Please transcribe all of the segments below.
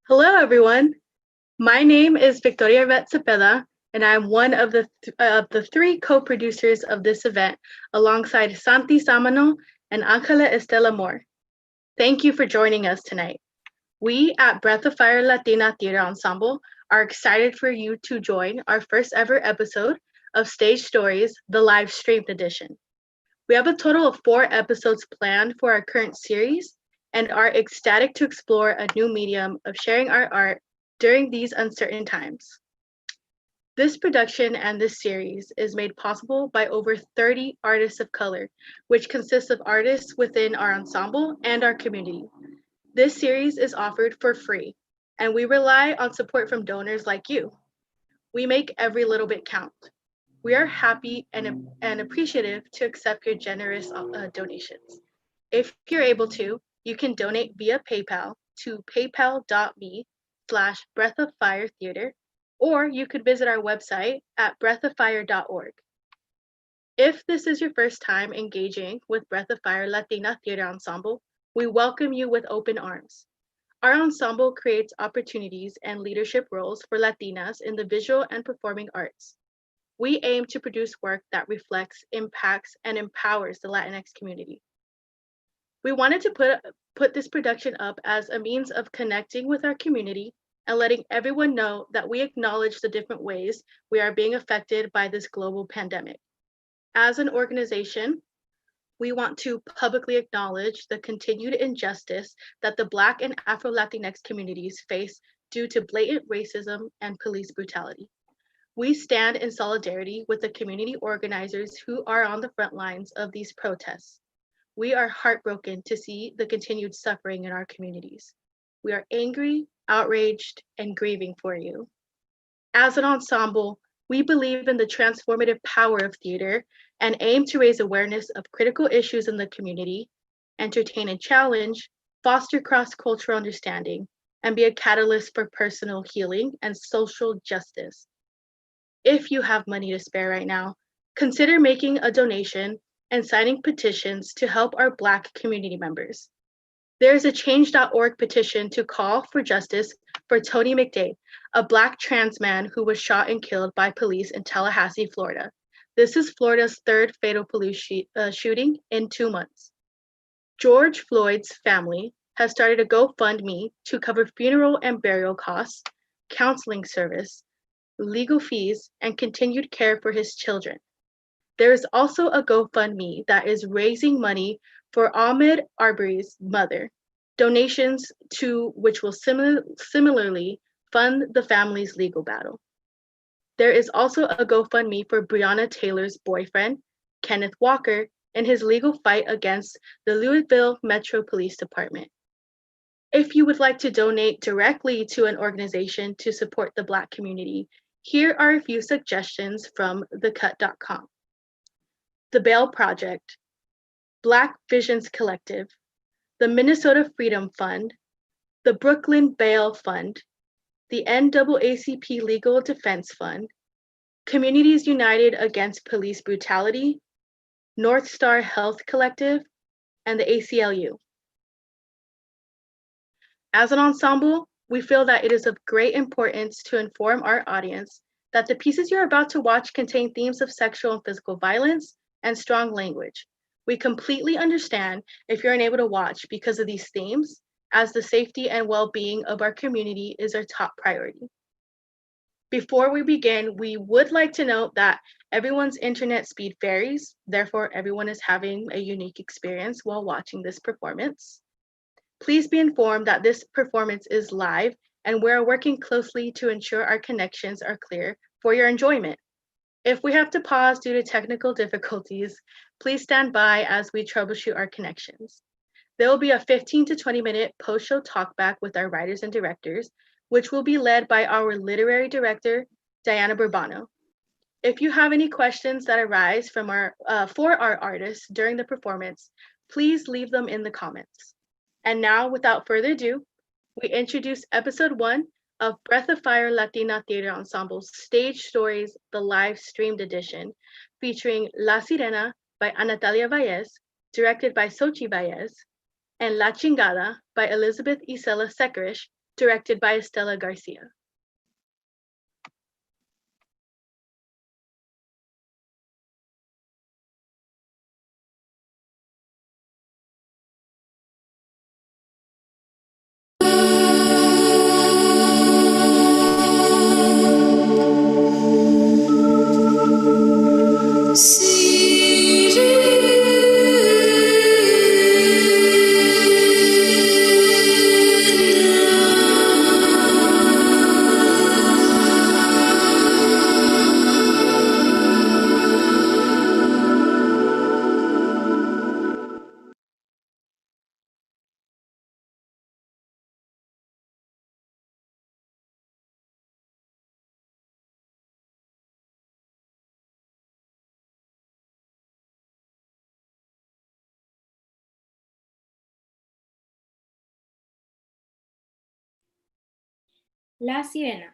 Hello, everyone. My name is Victoria Cepeda, and I'm one of the three co-producers of this event, alongside Santi Samano and Angela Estela Moore. Thank you for joining us tonight. We at Breath of Fire Latina Theater Ensemble are excited for you to join our first ever episode of Stage Stories, the live streamed edition. We have a total of 4 episodes planned for our current series and are ecstatic to explore a new medium of sharing our art during these uncertain times. This production and this series is made possible by over 30 artists of color, which consists of artists within our ensemble and our community. This series is offered for free, and we rely on support from donors like you. We make every little bit count. We are happy and appreciative to accept your generous donations. If you're able to, you can donate via PayPal to paypal.me/breathoffiretheater, or you could visit our website at breathoffire.org. If this is your first time engaging with Breath of Fire Latina Theater Ensemble, we welcome you with open arms. Our ensemble creates opportunities and leadership roles for Latinas in the visual and performing arts. We aim to produce work that reflects, impacts, and empowers the Latinx community. We wanted to put this production up as a means of connecting with our community and letting everyone know that we acknowledge the different ways we are being affected by this global pandemic. As an organization, we want to publicly acknowledge the continued injustice that the Black and Afro-Latinx communities face due to blatant racism and police brutality. We stand in solidarity with the community organizers who are on the front lines of these protests. We are heartbroken to see the continued suffering in our communities. We are angry, outraged, and grieving for you. As an ensemble, we believe in the transformative power of theater and aim to raise awareness of critical issues in the community, entertain and challenge, foster cross-cultural understanding, and be a catalyst for personal healing and social justice. If you have money to spare right now, consider making a donation and signing petitions to help our Black community members. There is a change.org petition to call for justice for Tony McDade, a Black trans man who was shot and killed by police in Tallahassee, Florida. This is Florida's third fatal police shooting in 2 months. George Floyd's family has started a GoFundMe to cover funeral and burial costs, counseling service, legal fees, and continued care for his children. There is also a GoFundMe that is raising money for Ahmaud Arbery's mother, donations to which will similarly fund the family's legal battle. There is also a GoFundMe for Breonna Taylor's boyfriend, Kenneth Walker, in his legal fight against the Louisville Metro Police Department. If you would like to donate directly to an organization to support the Black community, here are a few suggestions from thecut.com. The Bail Project, Black Visions Collective, the Minnesota Freedom Fund, the Brooklyn Bail Fund, the NAACP Legal Defense Fund, Communities United Against Police Brutality, North Star Health Collective, and the ACLU. As an ensemble, we feel that it is of great importance to inform our audience that the pieces you're about to watch contain themes of sexual and physical violence and strong language. We completely understand if you're unable to watch because of these themes, as the safety and well-being of our community is our top priority. Before we begin, we would like to note that everyone's internet speed varies, therefore everyone is having a unique experience while watching this performance. Please be informed that this performance is live and we're working closely to ensure our connections are clear for your enjoyment. If we have to pause due to technical difficulties, please stand by as we troubleshoot our connections. There will be a 15 to 20-minute post-show talkback with our writers and directors, which will be led by our literary director, Diana Burbano. If you have any questions that arise from for our artists during the performance, please leave them in the comments. And now, without further ado, we introduce episode 1 of Breath of Fire Latina Theater Ensemble's Stage Stories, the live streamed edition, featuring La Sirena by Anatalia Vallez, directed by Xochitl Vallez, and La Chingada by Elizabeth Isela Szekeresh, directed by Estela Garcia. La Sirena,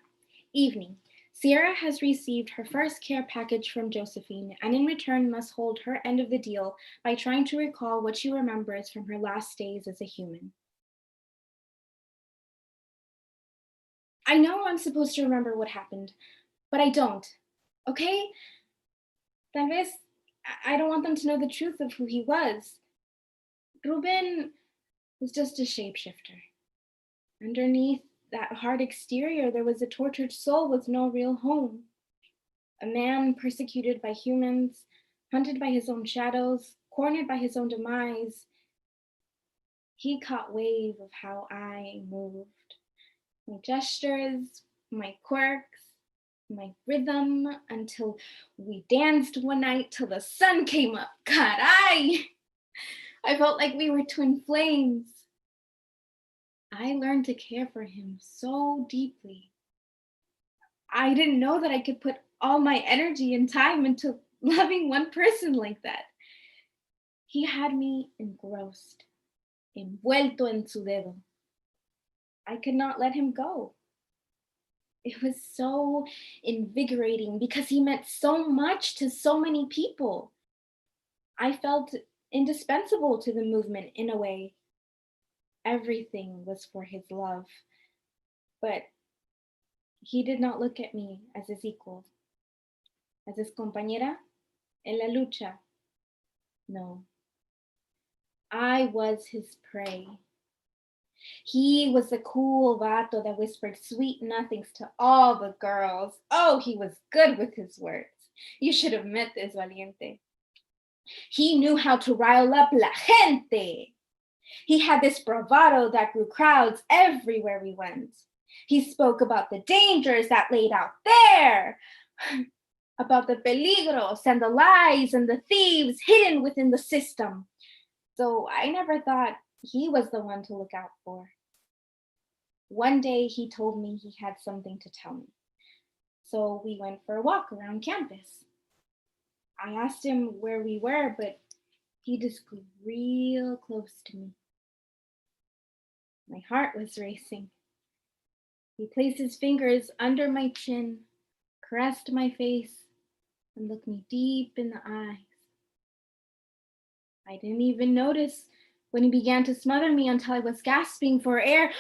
evening, Sierra has received her first care package from Josephine, and in return must hold her end of the deal by trying to recall what she remembers from her last days as a human. I know I'm supposed to remember what happened, but I don't, okay? Tal vez I don't want them to know the truth of who he was. Ruben was just a shapeshifter. Underneath that hard exterior, there was a tortured soul with no real home. A man persecuted by humans, hunted by his own shadows, cornered by his own demise. He caught wave of how I moved. My gestures, my quirks, my rhythm, until we danced one night till the sun came up. God, I felt like we were twin flames. I learned to care for him so deeply. I didn't know that I could put all my energy and time into loving one person like that. He had me engrossed, envuelto en su dedo. I could not let him go. It was so invigorating because he meant so much to so many people. I felt indispensable to the movement in a way. Everything was for his love, but he did not look at me as his equal, as his compañera en la lucha. No, I was his prey. He was the cool vato that whispered sweet nothings to all the girls. Oh, he was good with his words. You should have met this valiente. He knew how to rile up la gente. He had this bravado that grew crowds everywhere we went. He spoke about the dangers that laid out there, about the peligros and the lies and the thieves hidden within the system. So I never thought he was the one to look out for. One day he told me he had something to tell me. So we went for a walk around campus. I asked him where we were, but he just grew real close to me. My heart was racing. He placed his fingers under my chin, caressed my face, and looked me deep in the eyes. I didn't even notice when he began to smother me until I was gasping for air.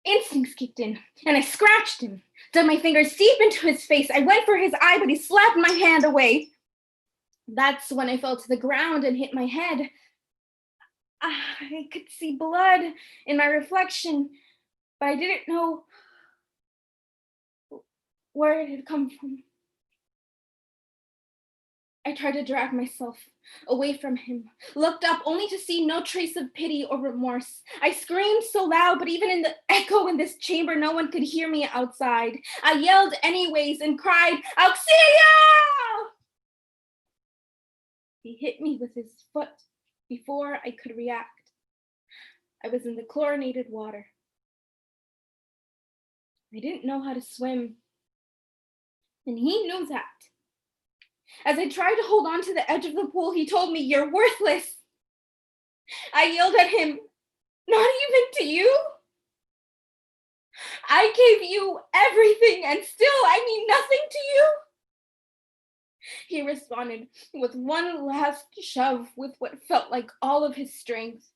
Instincts kicked in, and I scratched him, dug my fingers deep into his face. I went for his eye, but he slapped my hand away. That's when I fell to the ground and hit my head. I could see blood in my reflection, but I didn't know where it had come from. I tried to drag myself away from him, looked up only to see no trace of pity or remorse. I screamed so loud, but even in the echo in this chamber, no one could hear me outside. I yelled anyways and cried, "Auxilio!" He hit me with his foot before I could react. I was in the chlorinated water. I didn't know how to swim, and he knew that. As I tried to hold on to the edge of the pool, he told me, "You're worthless." I yelled at him, "Not even to you? I gave you everything and still I mean nothing to you?" He responded with one last shove with what felt like all of his strength.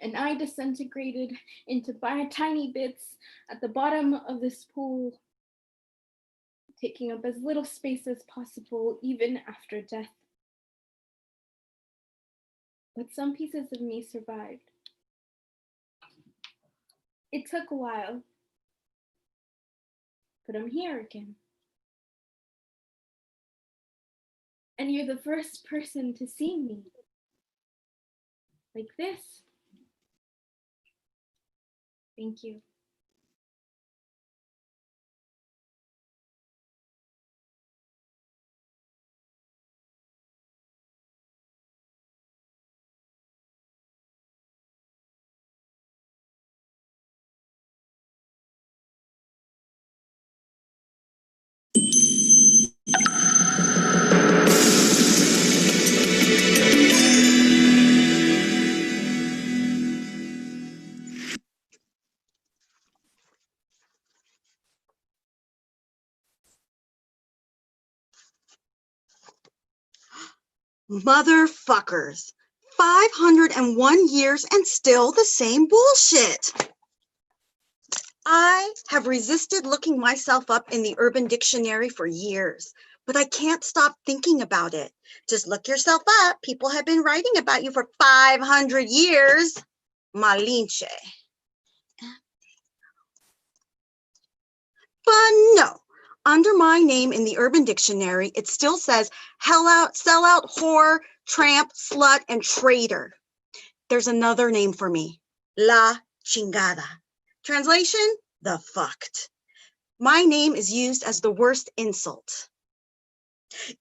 And I disintegrated into tiny bits at the bottom of this pool, taking up as little space as possible, even after death. But some pieces of me survived. It took a while, but I'm here again. And you're the first person to see me like this. Thank you. Motherfuckers. 501 years and still the same bullshit. I have resisted looking myself up in the Urban Dictionary for years, but I can't stop thinking about it. Just look yourself up. People have been writing about you for 500 years. Malinche. But no, under my name in the Urban Dictionary, it still says hell out, sellout, whore, tramp, slut, and traitor. There's another name for me, La Chingada. Translation, the fucked. My name is used as the worst insult.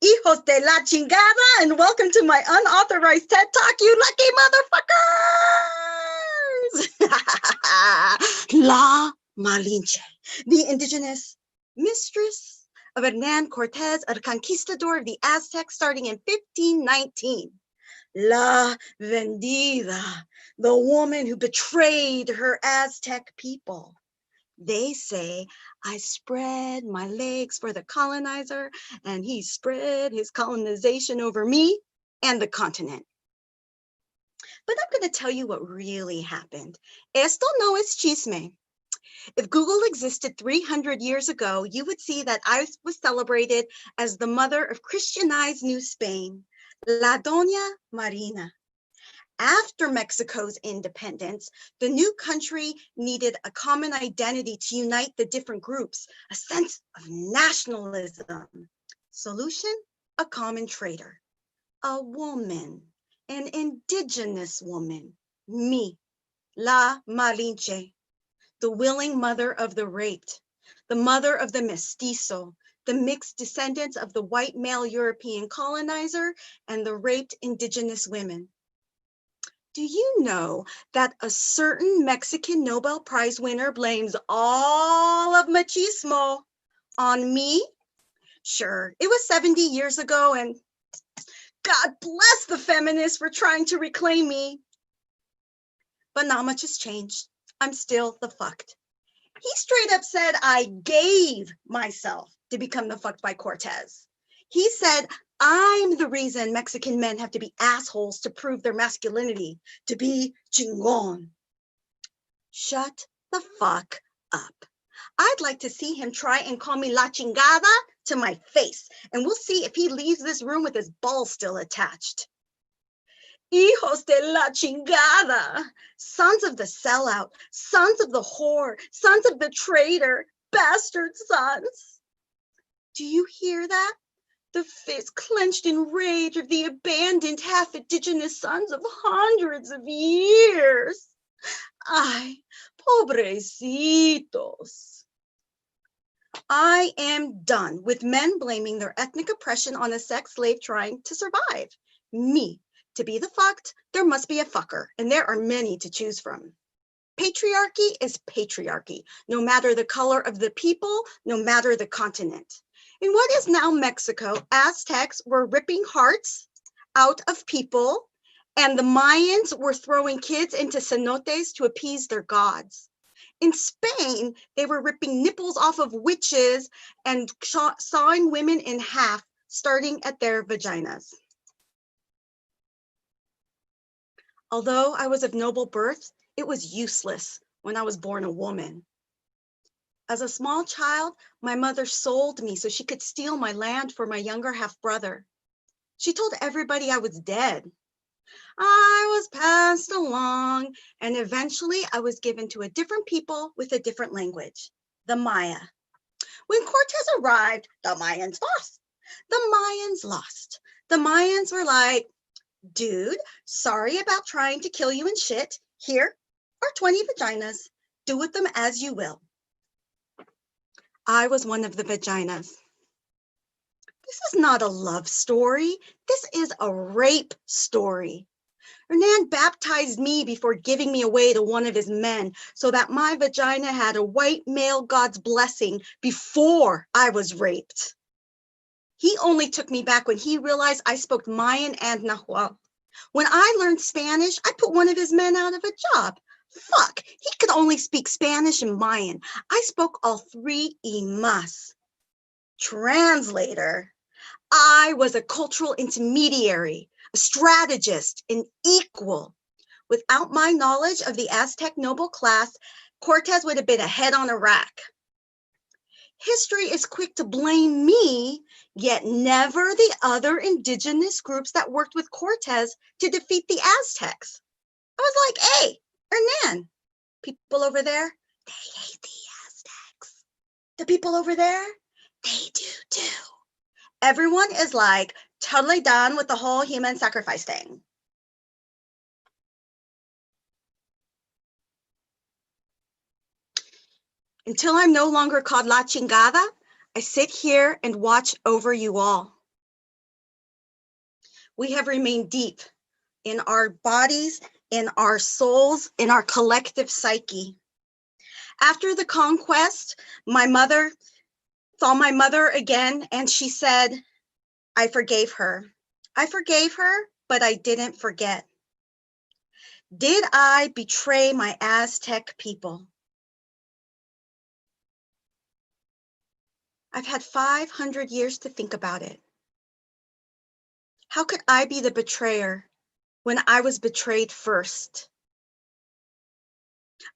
Hijos de la chingada, and welcome to my unauthorized TED Talk, you lucky motherfuckers! La Malinche, the indigenous mistress of Hernan Cortez, a conquistador of the Aztecs starting in 1519. La Vendida, the woman who betrayed her Aztec people. They say I spread my legs for the colonizer and he spread his colonization over me and the continent. But I'm going to tell you what really happened. Esto no es chisme. If Google existed 300 years ago, you would see that I was celebrated as the mother of Christianized New Spain, La Doña Marina. After Mexico's independence, the new country needed a common identity to unite the different groups, a sense of nationalism. Solution, a common traitor, a woman, an indigenous woman, me, La Malinche, the willing mother of the raped, the mother of the mestizo, the mixed descendants of the white male European colonizer and the raped indigenous women. Do you know that a certain Mexican Nobel Prize winner blames all of machismo on me? Sure, it was 70 years ago, and God bless the feminists for trying to reclaim me. But not much has changed. I'm still the fucked. He straight up said I gave myself to become the fucked by Cortez. He said I'm the reason Mexican men have to be assholes to prove their masculinity, to be chingon. Shut the fuck up. I'd like to see him try and call me La Chingada to my face, and we'll see if he leaves this room with his balls still attached. Hijos de la chingada, sons of the sellout, sons of the whore, sons of the traitor, bastard sons. Do you hear that? The fist clenched in rage of the abandoned half-indigenous sons of hundreds of years. Ay, pobrecitos. I am done with men blaming their ethnic oppression on a sex slave trying to survive. Me. To be the fucked, there must be a fucker, and there are many to choose from. Patriarchy is patriarchy, no matter the color of the people, no matter the continent. In what is now Mexico, Aztecs were ripping hearts out of people, and the Mayans were throwing kids into cenotes to appease their gods. In Spain, they were ripping nipples off of witches and sawing women in half, starting at their vaginas. Although I was of noble birth, it was useless when I was born a woman. As a small child, my mother sold me so she could steal my land for my younger half-brother. She told everybody I was dead. I was passed along, and eventually I was given to a different people with a different language, the Maya. When Cortez arrived, the Mayans lost. The Mayans lost. The Mayans were like, dude, sorry about trying to kill you and shit. Here are 20 vaginas. Do with them as you will. I was one of the vaginas. This is not a love story. This is a rape story. Hernan baptized me before giving me away to one of his men so that my vagina had a white male god's blessing before I was raped. He only took me back when he realized I spoke Mayan and Nahuatl. When I learned Spanish, I put one of his men out of a job. Fuck, he could only speak Spanish and Mayan. I spoke all three y más. Translator. I was a cultural intermediary. a strategist, an equal. Without my knowledge of the Aztec noble class, Cortez would have been a head on a rack. History is quick to blame me, yet never the other indigenous groups that worked with Cortez to defeat the Aztecs. I was like, hey, Hernan, people over there, they hate the Aztecs. The people over there, they do too. Everyone is like totally done with the whole human sacrifice thing. Until I'm no longer called La Chingada, I sit here and watch over you all. We have remained deep in our bodies, in our souls, in our collective psyche. After the conquest, my mother saw my mother again, and she said, I forgave her. I forgave her, but I didn't forget. Did I betray my Aztec people? I've had 500 years to think about it. How could I be the betrayer when I was betrayed first?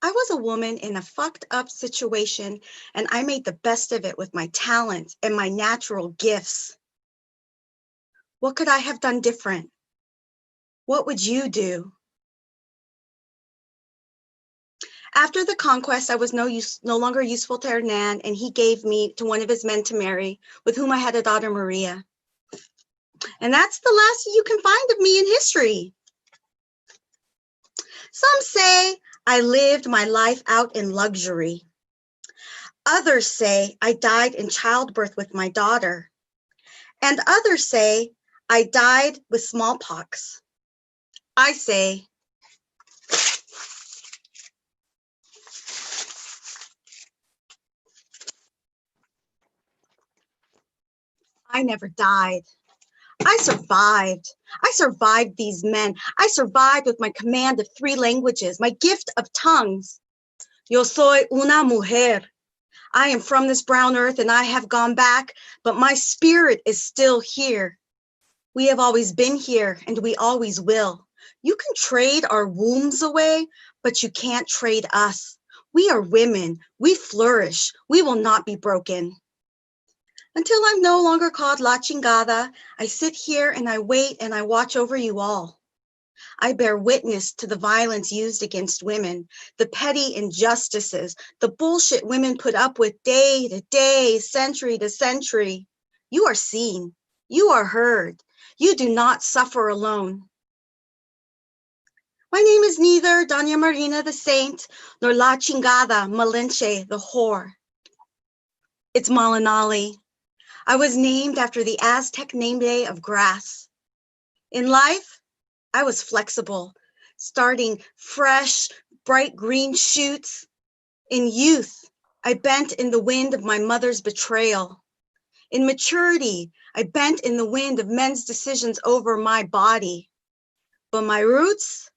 I was a woman in a fucked up situation, and I made the best of it with my talent and my natural gifts. What could I have done different? What would you do? After the conquest, I was no longer useful to Hernan, and he gave me to one of his men to marry, with whom I had a daughter, Maria. And that's the last you can find of me in history. Some say I lived my life out in luxury. Others say I died in childbirth with my daughter. And others say I died with smallpox. I say, I never died. I survived. I survived these men. I survived with my command of 3 languages, my gift of tongues. Yo soy una mujer. I am from this brown earth and I have gone back, but my spirit is still here. We have always been here and we always will. You can trade our wombs away, but you can't trade us. We are women. We flourish. We will not be broken. Until I'm no longer called La Chingada, I sit here and I wait and I watch over you all. I bear witness to the violence used against women, the petty injustices, the bullshit women put up with day to day, century to century. You are seen. You are heard. You do not suffer alone. My name is neither Doña Marina the Saint nor La Chingada Malinche the whore. It's Malinali. I was named after the Aztec name day of grass. In life, I was flexible, starting fresh, bright green shoots. In youth, I bent in the wind of my mother's betrayal. In maturity, I bent in the wind of men's decisions over my body. But my roots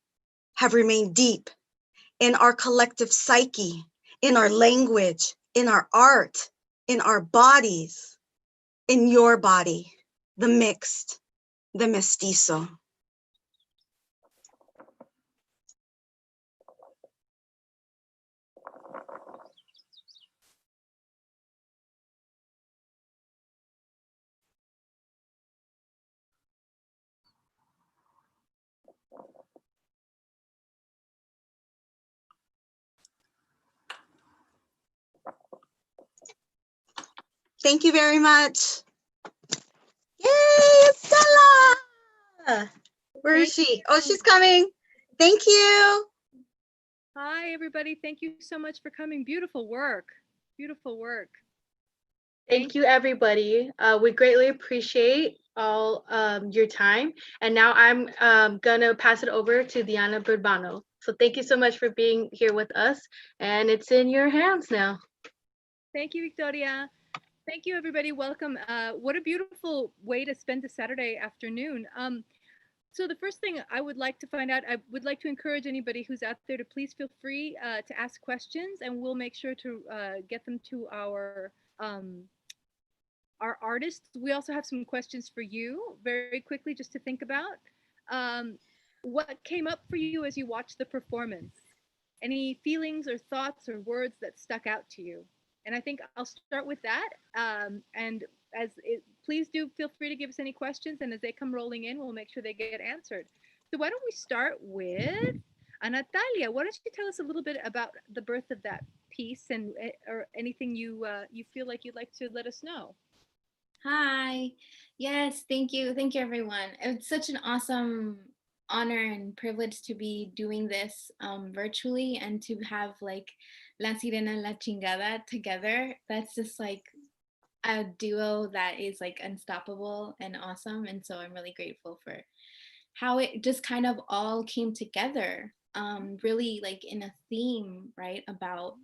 have remained deep in our collective psyche, in our language, in our art, in our bodies. In your body, the mixed, the mestizo. Thank you very much. Yay, Estela! Where is she? Oh, she's coming. Thank you. Hi, everybody. Thank you so much for coming. Beautiful work. Beautiful work. Thank you, everybody. We greatly appreciate all your time. And now I'm gonna pass it over to Diana Burbano. So thank you so much for being here with us. And it's in your hands now. Thank you, Victoria. Thank you, everybody. Welcome. What a beautiful way to spend a Saturday afternoon. So the first thing I would like to find out, I would like to encourage anybody who's out there to please feel free to ask questions, and we'll make sure to get them to our artists. We also have some questions for you very quickly just to think about. What came up for you as you watched the performance? Any feelings or thoughts or words that stuck out to you? And I think I'll start with that. And please do feel free to give us any questions. And as they come rolling in, we'll make sure they get answered. So why don't we start with Anatalia? Why don't you tell us a little bit about the birth of that piece and or anything you feel like you'd like to let us know? Hi. Yes, thank you. Thank you, everyone. It's such an awesome honor and privilege to be doing this virtually and to have like La Sirena and La Chingada together. That's just like a duo that is like unstoppable and awesome. And so I'm really grateful for how it just kind of all came together. Really like in a theme, right? About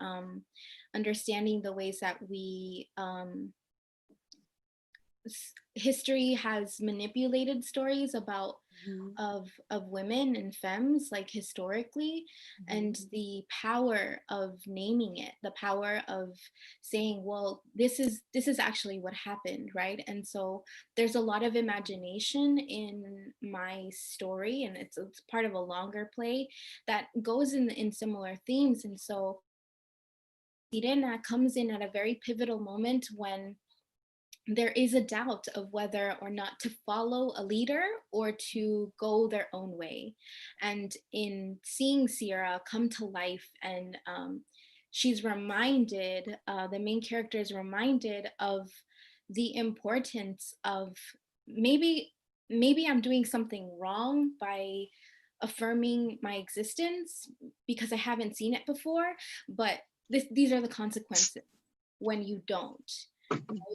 understanding the ways that we history has manipulated stories about of women and femmes like historically, and the power of naming it, the power of saying, well, this is actually what happened, right? And so there's a lot of imagination in my story, and it's part of a longer play that goes in similar themes. And so Sirena comes in at a very pivotal moment when there is a doubt of whether or not to follow a leader or to go their own way. And in seeing Sierra come to life, and she's reminded, the main character is reminded of the importance of maybe I'm doing something wrong by affirming my existence because I haven't seen it before, but these are the consequences when you don't.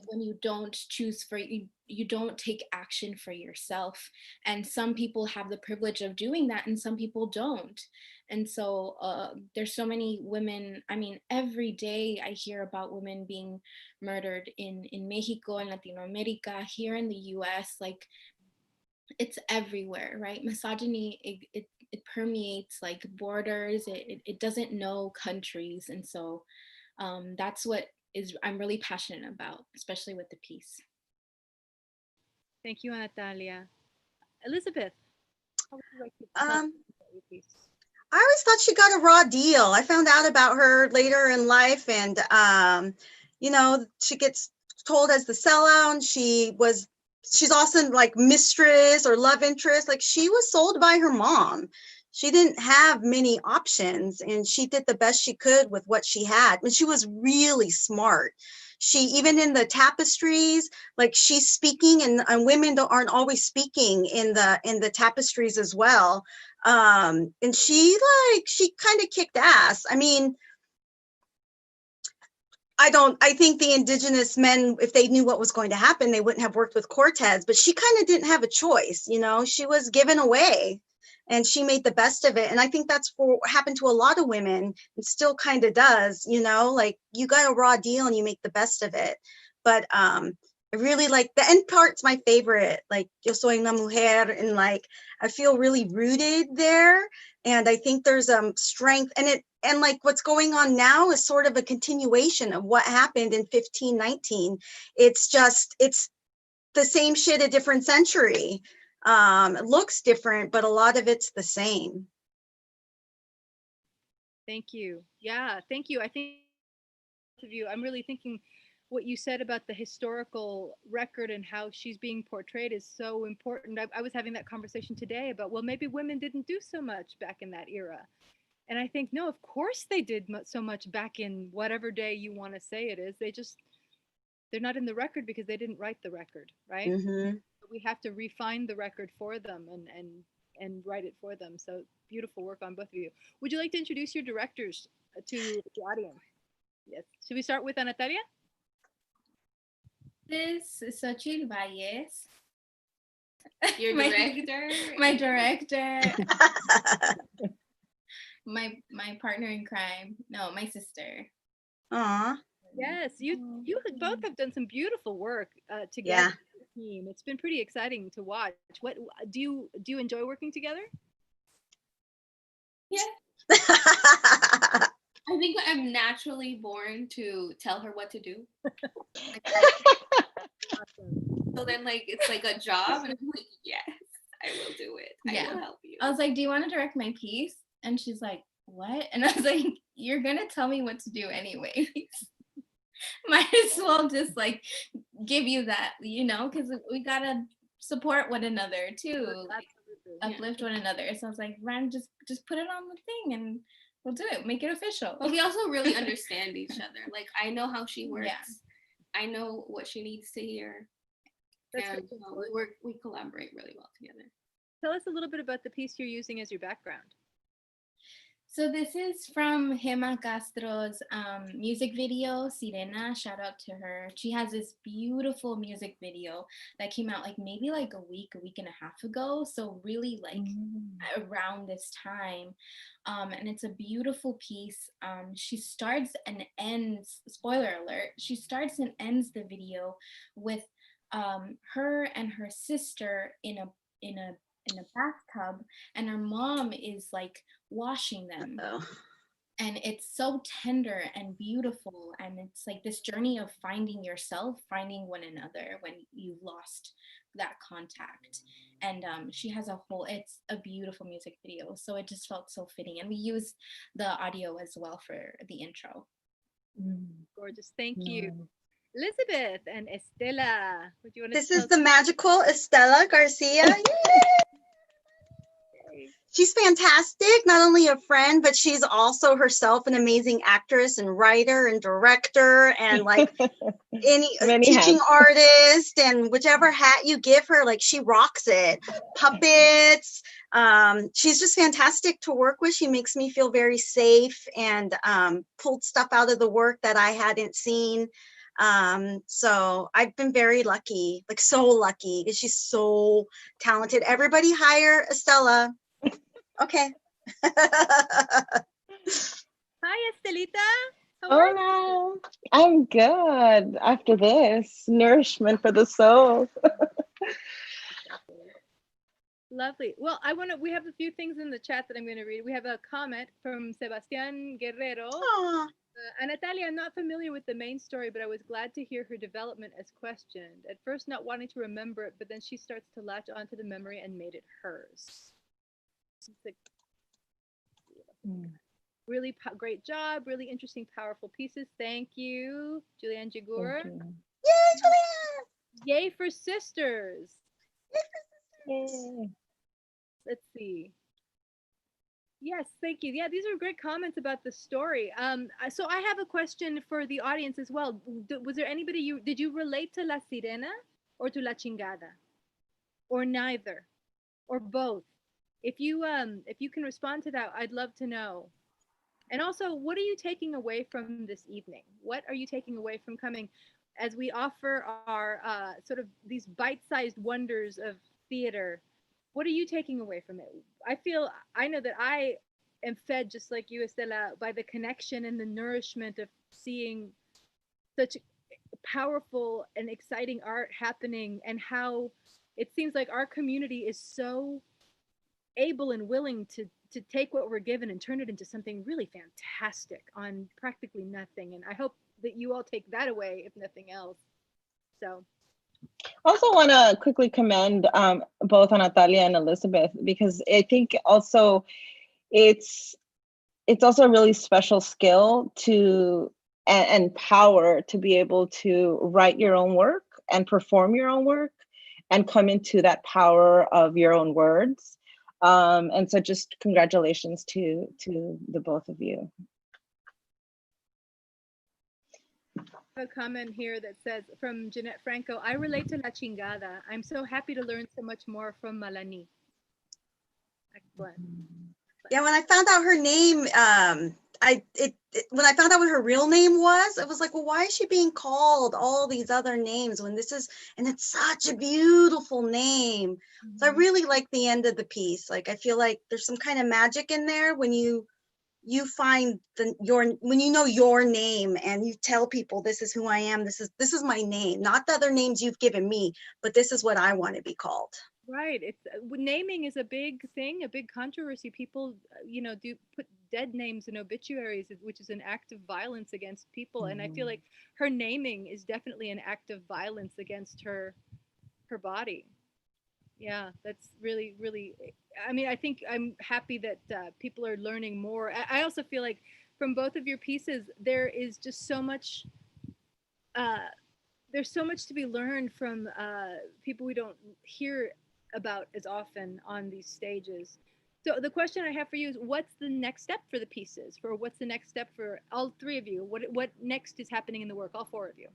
When you don't choose for you don't take action for yourself. And some people have the privilege of doing that and some people don't. And so there's so many women. I mean, every day I hear about women being murdered in Mexico and Latin America, here in the US. Like, it's everywhere, right? Misogyny, it permeates like borders. It doesn't know countries. And so that's what I'm really passionate about, especially with the piece. Thank you, Anatalia. Elizabeth, how would you like to tell I your piece? always thought she got a raw deal. I found out about her later in life, and she gets told as the sellout. And she's also like mistress or love interest. Like, she was sold by her mom. She didn't have many options, and she did the best she could with what she had. And she was really smart. She, even in the tapestries, like, she's speaking, and women aren't always speaking in the tapestries as well. And she kind of kicked ass. I mean, I think the indigenous men, if they knew what was going to happen, they wouldn't have worked with Cortez, but she kind of didn't have a choice. She was given away and she made the best of it. And I think that's what happened to a lot of women, and still kind of does, like, you got a raw deal and you make the best of it. But I really like the end part's my favorite, like, yo soy una mujer, and like, I feel really rooted there. And I think there's strength, and like what's going on now is sort of a continuation of what happened in 1519. It's the same shit, a different century. It looks different, but a lot of it's the same. Thank you. Yeah, thank you. I think both of you, I'm really thinking what you said about the historical record and how she's being portrayed is so important. I was having that conversation today about, well, maybe women didn't do so much back in that era. And I think, no, of course they did so much back in whatever day you want to say it is. They're not in the record because they didn't write the record, right? Mm-hmm. We have to refine the record for them and write it for them. So beautiful work on both of you. Would you like to introduce your directors to the audience? Yes. Should we start with Anatalia? This is Xochitl Vallez. Your director? My director. my partner in crime. No, my sister. Aw. Yes, you both have done some beautiful work together. Yeah. As a team. It's been pretty exciting to watch. What do you enjoy working together? Yeah. I think I'm naturally born to tell her what to do. So then, like, it's like a job, and I'm like, yes, I will do it. Yeah. I will help you. I was like, do you want to direct my piece? And she's like, what? And I was like, you're going to tell me what to do anyways. Might as well just like give you that, you know, because we got to support one another too. Like, uplift one another. So I was like, Ren, just put it on the thing and we'll do it. Make it official. But we also really understand each other. Like, I know how she works. Yeah. I know what she needs to hear. That's and we collaborate really well together. Tell us a little bit about the piece you're using as your background. So this is from Gema Castro's music video, Sirena. Shout out to her. She has this beautiful music video that came out like maybe like a week and a half ago. So really like around this time. And it's a beautiful piece. She starts and ends, spoiler alert, she starts and ends the video with her and her sister in a bathtub, and her mom is like washing them. And it's so tender and beautiful, and it's like this journey of finding yourself, finding one another when you've lost that contact. And she has it's a beautiful music video, so it just felt so fitting, and we used the audio as well for the intro. Gorgeous. Thank you. Elizabeth and Estela, would you want to This is the magical Estela Garcia. She's fantastic, not only a friend, but she's also herself an amazing actress and writer and director and like any teaching artist, and whichever hat you give her, like she rocks it. Puppets. She's just fantastic to work with. She makes me feel very safe and pulled stuff out of the work that I hadn't seen. So I've been very lucky, like so lucky, because she's so talented. Everybody hire Estela. Okay. Hi, Estelita. Hola. I'm good after this. Nourishment for the soul. Lovely. Well, we have a few things in the chat that I'm going to read. We have a comment from Sebastian Guerrero. Anatalia, I'm not familiar with the main story, but I was glad to hear her development as questioned. At first not wanting to remember it, but then she starts to latch onto the memory and made it hers. Really great job. Really interesting, powerful pieces. Thank you, Julianne Jagur. Yay, Julianne! Yay for sisters. Yay. Let's see. Yes, thank you. Yeah, these are great comments about the story. So I have a question for the audience as well. Was there anybody did you relate to La Sirena or to La Chingada, or neither, or both? If you can respond to that, I'd love to know. And also, what are you taking away from this evening? What are you taking away from coming as we offer our sort of these bite-sized wonders of theater? What are you taking away from it? I know that I am fed, just like you, Estela, by the connection and the nourishment of seeing such powerful and exciting art happening, and how it seems like our community is so able and willing to take what we're given and turn it into something really fantastic on practically nothing. And I hope that you all take that away, if nothing else. So I also want to quickly commend both Anatalia and Elizabeth, because I think also it's also a really special skill to and power to be able to write your own work and perform your own work and come into that power of your own words. And so just congratulations to the both of you. A comment here that says, from Jeanette Franco, I relate to La Chingada. I'm so happy to learn so much more from Malani. Excellent. Yeah, when I found out her name, when I found out what her real name was, I was like, well, why is she being called all these other names when this is, and it's such a beautiful name. So I really like the end of the piece. Like, I feel like there's some kind of magic in there when you find when you know your name and you tell people, this is who I am, this is my name, not the other names you've given me, but this is what I want to be called. Right. It's naming is a big thing, a big controversy. People, do put dead names in obituaries, which is an act of violence against people. And I feel like her naming is definitely an act of violence against her body. Yeah, that's really, really. I mean, I think I'm happy that people are learning more. I also feel like from both of your pieces, there is just so much. Uh, there's so much to be learned from people we don't hear about as often on these stages. So the question I have for you is, what's the next step for the pieces? For what's the next step for all three of you? What next is happening in the work? All four of you.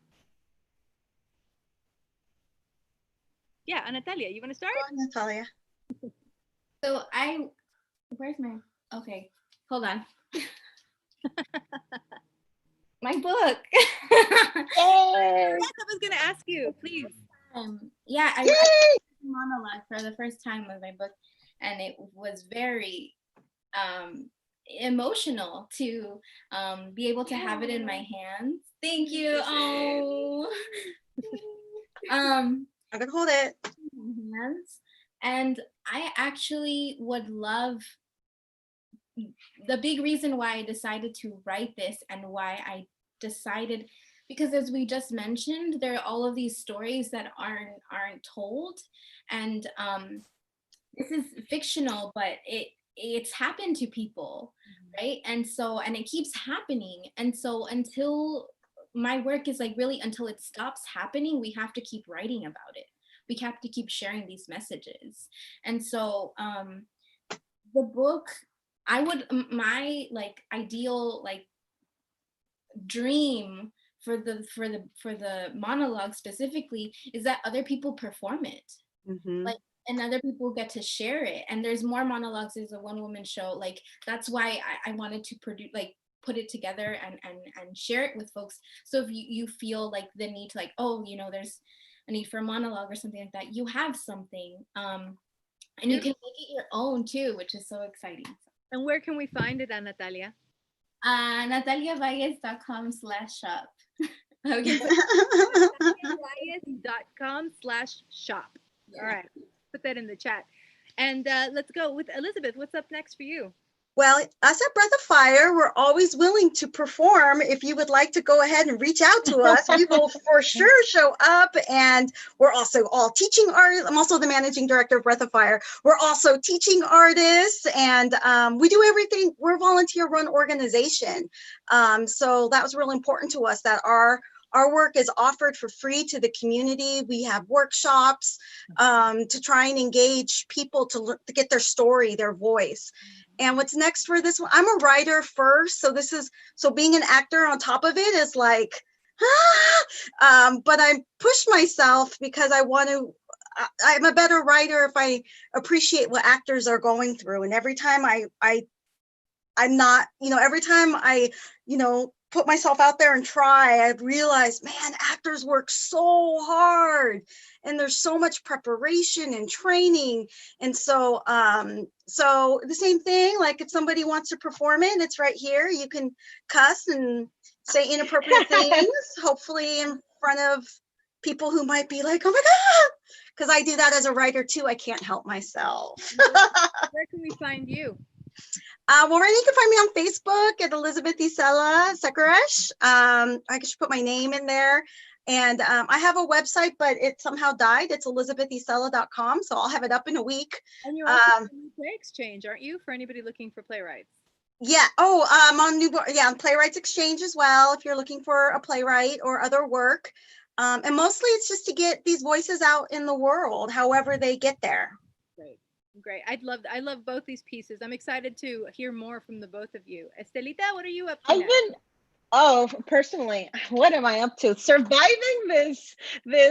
Yeah, Anatalia, you want to start? Go on, Natalia. So where's my, okay, hold on. My book. Yes, I was gonna ask you, please. Yeah, I read monologue for the first time with my book, and it was very emotional to be able to have it in my hands. Thank you. Oh. I'm gonna hold it. Hands. And I actually would love, the big reason why I decided to write this and why I decided, because as we just mentioned, there are all of these stories that aren't told, and this is fictional, but it's happened to people, right? And it keeps happening, and so until my work is like, really until it stops happening, we have to keep writing about it. We have to keep sharing these messages. And so the book, my like ideal like dream for the monologue specifically is that other people perform it. Like, and other people get to share it, and there's more monologues. There's a one woman show, like that's why I wanted to produce, like put it together and share it with folks. So if you feel like the need to, like, oh, you know, there's a need for a monologue or something like that, you have something, and you can make it your own too, which is so exciting. And where can we find it, Natalia? NataliaVallez.com/shop. Okay. NataliaVallez.com/shop. All right, put that in the chat. And let's go with Elizabeth. What's up next for you? Well, us at Breath of Fire, we're always willing to perform. If you would like to go ahead and reach out to us, we will for sure show up. And we're also all teaching artists. I'm also the managing director of Breath of Fire. We're also teaching artists, and we do everything. We're a volunteer-run organization. So that was really important to us, that our work is offered for free to the community. We have workshops to try and engage people to get their story, their voice. And what's next for this one? I'm a writer first, so being an actor on top of it is like, but I push myself because I'm a better writer if I appreciate what actors are going through. And every time I'm not, every time I, put myself out there and try, I realize, man, actors work so hard and there's so much preparation and training. And so, so the same thing, like if somebody wants to perform it, it's right here. You can cuss and say inappropriate things, hopefully in front of people who might be like, oh my God, because I do that as a writer too. I can't help myself. Where can we find you? Well, right, you can find me on Facebook at Elizabeth Isela Szekeresh. I should put my name in there. And I have a website, but it somehow died. It's elizabethisela.com. So I'll have it up in a week. And you're also on the Play Exchange, aren't you? For anybody looking for playwrights. Yeah. Oh, I'm on Playwrights Exchange as well, if you're looking for a playwright or other work. And mostly it's just to get these voices out in the world, however they get there. Great. I love both these pieces. I'm excited to hear more from the both of you. Estelita, what are you up to? Personally, what am I up to? Surviving this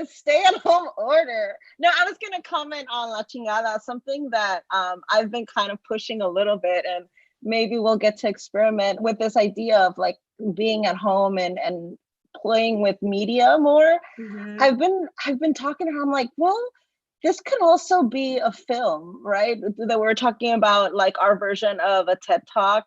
stay-at-home order. No, I was gonna comment on La Chingada, something that I've been kind of pushing a little bit, and maybe we'll get to experiment with this idea of like being at home and playing with media more. Mm-hmm. I've been talking to her. I'm like, well, this could also be a film, right? That we're talking about, like our version of a TED Talk.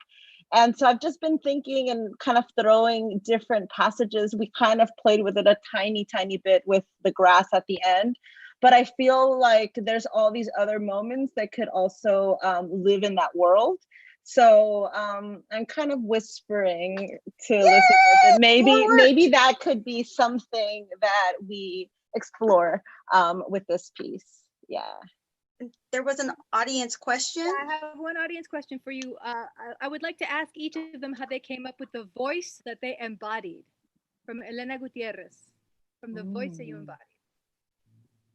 And so I've just been thinking and kind of throwing different passages. We kind of played with it a tiny, tiny bit with the grass at the end. But I feel like there's all these other moments that could also live in that world. So I'm kind of whispering to Elizabeth that maybe that could be something that we explore with this piece. Yeah. there was an audience question. I have one audience question for you. I would like to ask each of them how they came up with the voice that they embodied. From Elena Gutierrez, from the voice that you embodied.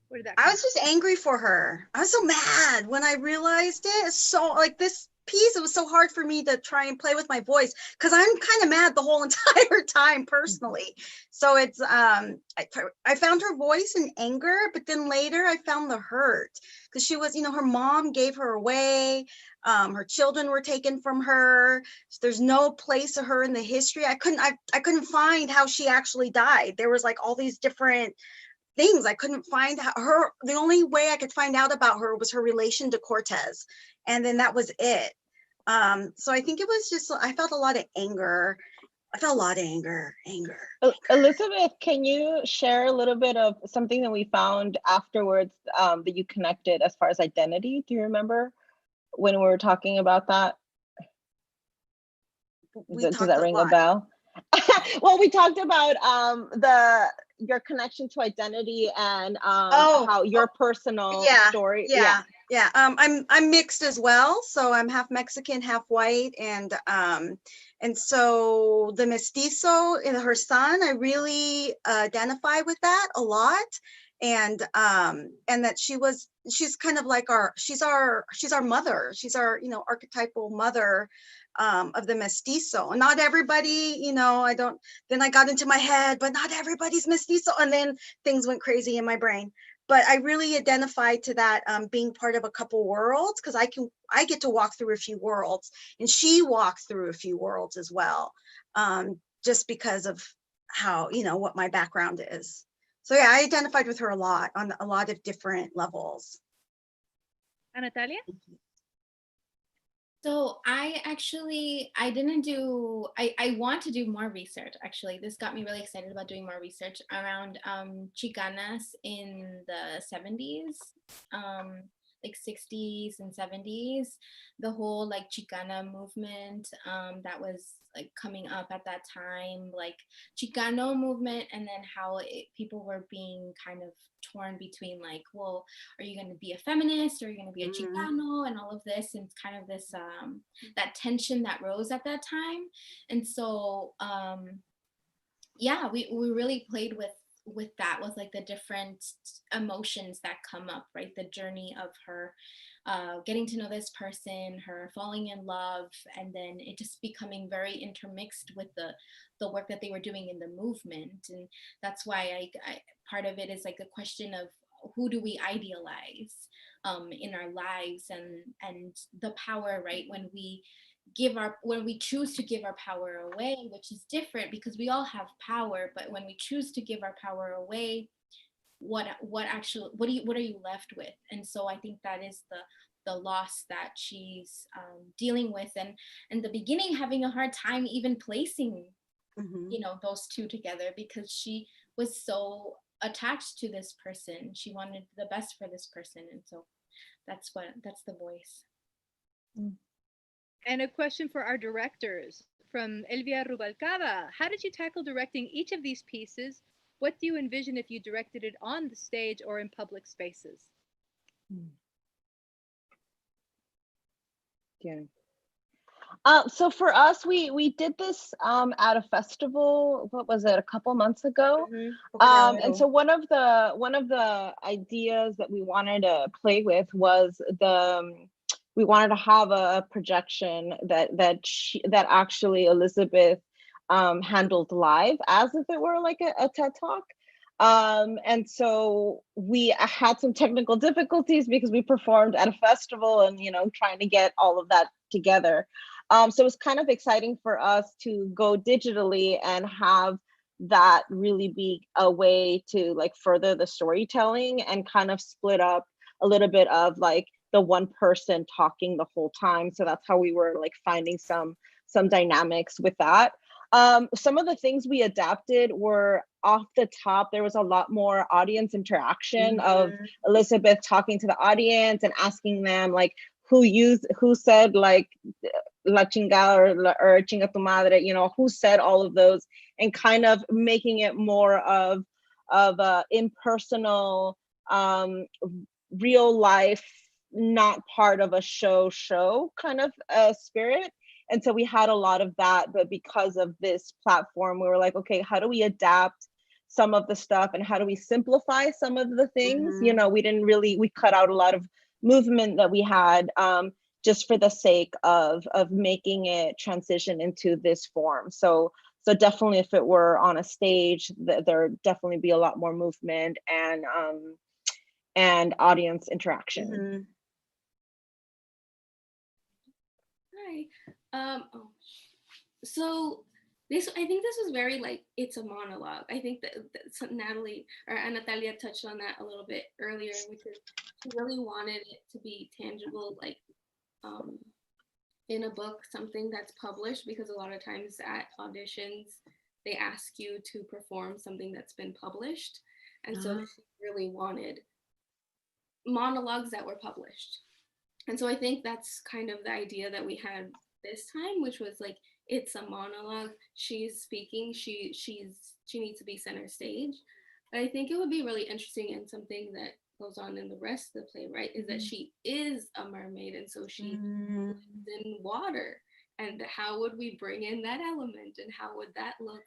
Where did that come I was just angry for her. I was so mad when I realized it. It's so like this piece, it was so hard for me to try and play with my voice because I'm kind of mad the whole entire time personally. So it's I found her voice in anger, but then later I found the hurt because she was, you know, her mom gave her away. Her children were taken from her. So there's no place of her in the history. I couldn't find how she actually died. There was like all these different things. I couldn't find her. The only way I could find out about her was her relation to Cortez. And then that was it. So I think it was just, I felt a lot of anger. I felt a lot of anger. Elizabeth, can you share a little bit of something that we found afterwards that you connected as far as identity? Do you remember when we were talking about that? Does that ring a bell? Well, we talked about your connection to identity and how your personal story. Yeah. I'm mixed as well, so I'm half Mexican, half white, and so the mestizo in her son, I really identify with that a lot, and that she's kind of like she's our mother, she's our, you know, archetypal mother of the mestizo. Not everybody, you know, then I got into my head, but not everybody's mestizo, and then things went crazy in my brain. But I really identified to that being part of a couple worlds, because I get to walk through a few worlds, and she walked through a few worlds as well, just because of how, you know, what my background is. So yeah, I identified with her a lot on a lot of different levels. Anatalia? So I want to do more research, actually. This got me really excited about doing more research around Chicanas in the 70s, like 60s and 70s, the whole like Chicana movement that was like coming up at that time, like Chicano movement, and then how people were being kind of torn between like, well, are you going to be a feminist or are you going to be a Chicano, and all of this, and kind of this that tension that rose at that time. And so yeah, we really played with that, with like the different emotions that come up, right? The journey of her getting to know this person, her falling in love, and then it just becoming very intermixed with the work that they were doing in the movement. And that's why I part of it is like the question of who do we idealize in our lives, and the power, right? When we choose to give our power away, which is different because we all have power, but when we choose to give our power away, what are you left with? And so I think that is the loss that she's dealing with, and in the beginning having a hard time even placing you know, those two together, because she was so attached to this person. She wanted the best for this person, and so that's the voice. And a question for our directors from Elvia Rubalcaba. How did you tackle directing each of these pieces? What do you envision if you directed it on the stage or in public spaces? Yeah. So for us, we did this at a festival. What was it? A couple months ago. And so one of the ideas that we wanted to play with was we wanted to have a projection that actually Elizabeth handled live, as if it were like a TED Talk. And so we had some technical difficulties because we performed at a festival, and, you know, trying to get all of that together. So it was kind of exciting for us to go digitally and have that really be a way to like further the storytelling, and kind of split up a little bit of like the one person talking the whole time. So that's how we were like finding some dynamics with that. Some of the things we adapted were off the top. There was a lot more audience interaction of Elizabeth talking to the audience and asking them like who said like la chingada or chinga tu madre, you know, who said all of those, and kind of making it more of a impersonal, real life not part of a show kind of spirit. And so we had a lot of that, but because of this platform, we were like, okay, how do we adapt some of the stuff and how do we simplify some of the things? You know, we cut out a lot of movement that we had, just for the sake of making it transition into this form. So definitely, if it were on a stage, there'd definitely be a lot more movement and audience interaction. Hi. So I think this was very like, it's a monologue. I think that Natalie or Anatalia touched on that a little bit earlier, which is she really wanted it to be tangible, like in a book, something that's published, because a lot of times at auditions, they ask you to perform something that's been published. And so she really wanted monologues that were published. And so I think that's kind of the idea that we had this time, which was like, it's a monologue. She's speaking. She needs to be center stage. But I think it would be really interesting, and something that goes on in the rest of the play, right, is that she is a mermaid, and so she lives in water. And how would we bring in that element, and how would that look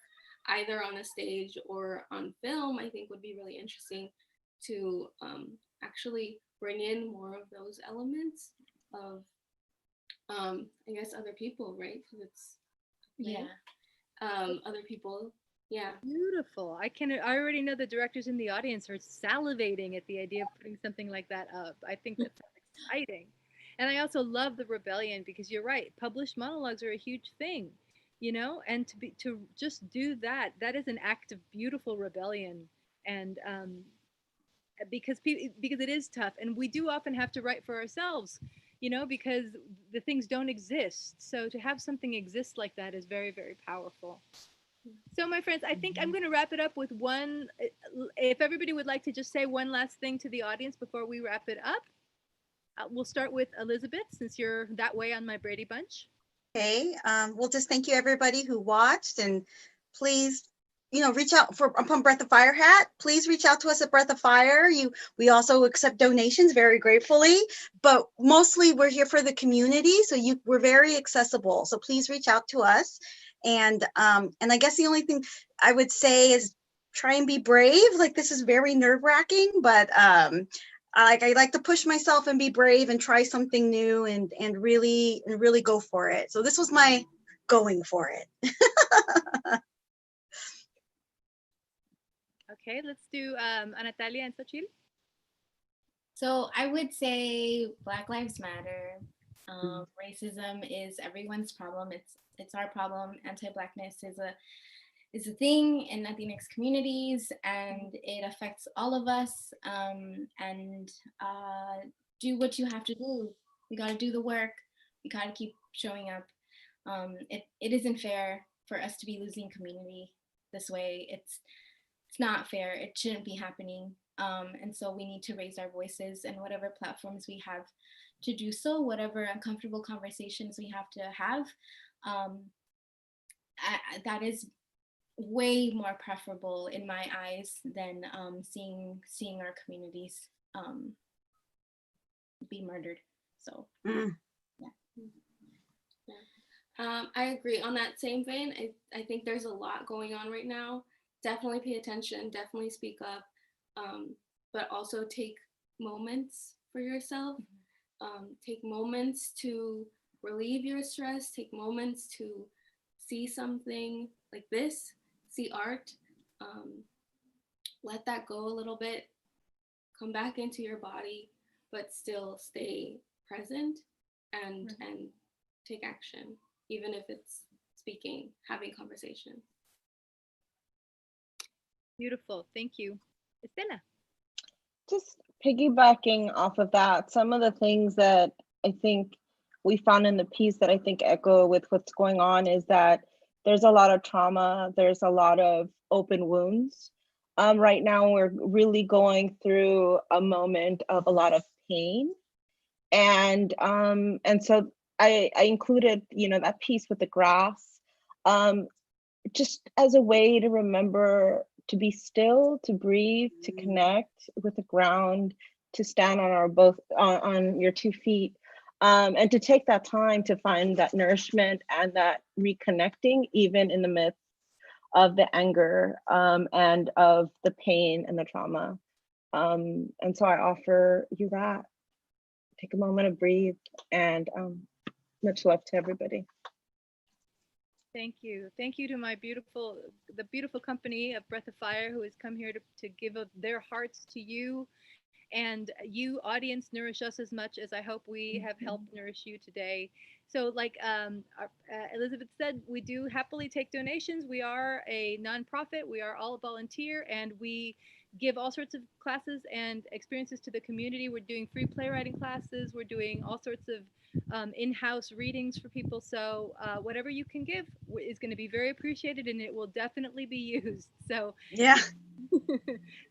either on a stage or on film? I think would be really interesting to actually bring in more of those elements of I guess other people, right? Because it's other people. Yeah. Beautiful. I already know the directors in the audience are salivating at the idea of putting something like that up. I think that's exciting. And I also love the rebellion, because you're right, published monologues are a huge thing, you know, and to just do that is an act of beautiful rebellion. And because it is tough, and we do often have to write for ourselves, you know, because the things don't exist. So to have something exist like that is very, very powerful. So my friends, I think I'm going to wrap it up with one, if everybody would like to just say one last thing to the audience before we wrap it up. We'll start with Elizabeth, since you're that way on my Brady Bunch. Okay, well, just thank you everybody who watched, and please, you know, reach out upon Breath of Fire hat. Please reach out to us at Breath of Fire. We also accept donations very gratefully, but mostly we're here for the community, so we're very accessible. So please reach out to us, and I guess the only thing I would say is try and be brave. Like, this is very nerve-wracking, but I like to push myself and be brave and try something new and really go for it. So this was my going for it. Okay, let's do Anatalia and Xochitl. So I would say Black Lives Matter. Racism is everyone's problem. It's our problem. Anti-Blackness is a thing in Latinx communities, and it affects all of us. And do what you have to do. We got to do the work. We got to keep showing up. It isn't fair for us to be losing community this way. It's not fair. It shouldn't be happening. And so we need to raise our voices, and whatever platforms we have to do so, whatever uncomfortable conversations we have to have, that is way more preferable in my eyes than seeing our communities be murdered. So I agree. On that same vein, I think there's a lot going on right now. Definitely pay attention, definitely speak up, but also take moments for yourself. Take moments to relieve your stress, take moments to see something like this, see art, let that go a little bit, come back into your body, but still stay present and take action, even if it's speaking, having conversation. Beautiful, thank you. Estela. Just piggybacking off of that, some of the things that I think we found in the piece that I think echo with what's going on is that there's a lot of trauma, there's a lot of open wounds. Right now, we're really going through a moment of a lot of pain. And so I included, you know, that piece with the grass, just as a way to remember to be still, to breathe, to connect with the ground, to stand on our both on your 2 feet, and to take that time to find that nourishment and that reconnecting, even in the midst of the anger, and of the pain and the trauma. And so I offer you that. Take a moment to breathe, and much love to everybody. Thank you. Thank you to the beautiful company of Breath of Fire, who has come here to give of their hearts to you. And you, audience, nourish us as much as I hope we have helped nourish you today. So like Elizabeth said, we do happily take donations. We are a nonprofit. We are all volunteer, and we give all sorts of classes and experiences to the community. We're doing free playwriting classes. We're doing all sorts of in-house readings for people. So whatever you can give is going to be very appreciated, and it will definitely be used. So Yeah.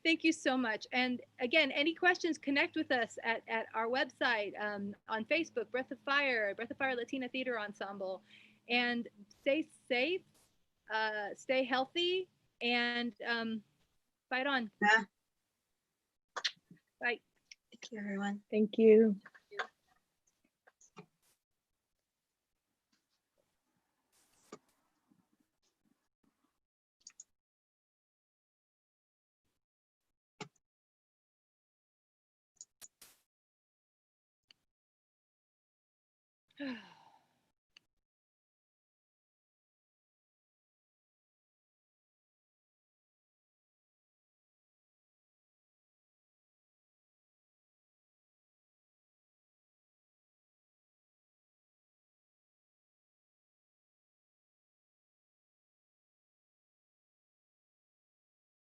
thank you so much. And again, any questions, connect with us at our website, on Facebook, Breath of Fire Latina Theater Ensemble. And stay safe, stay healthy, and fight on. Yeah. Bye. Thank you, everyone. Thank you. Bye.